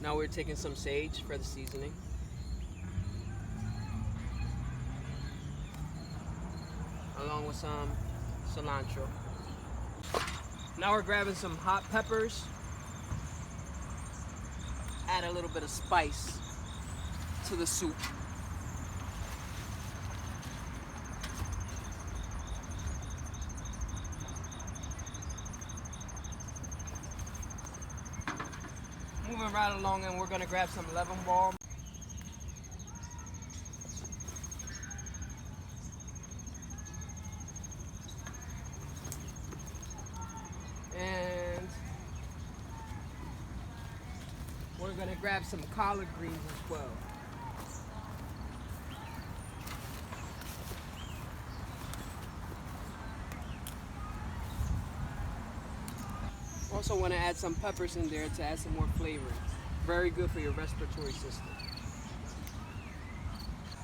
Now we're taking some sage for the seasoning. Along with some cilantro. Now we're grabbing some hot peppers. Add a little bit of spice to the soup. Moving right along, and we're gonna grab some lemon balm. And we're gonna grab some collard greens as well. Also want to add some peppers in there to add some more flavor. Very good for your respiratory system.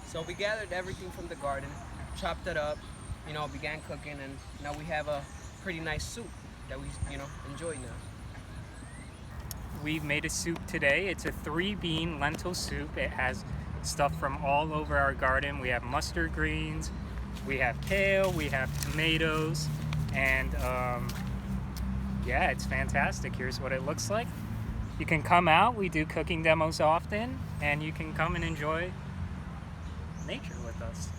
So we gathered everything from the garden, chopped it up, began cooking, and now we have a pretty nice soup that we, enjoy now. We made a soup today. It's a 3-bean lentil soup. It has stuff from all over our garden. We have mustard greens, we have kale, we have tomatoes, and yeah, it's fantastic. Here's what it looks like. You can come out. We do cooking demos often, and you can come and enjoy nature with us.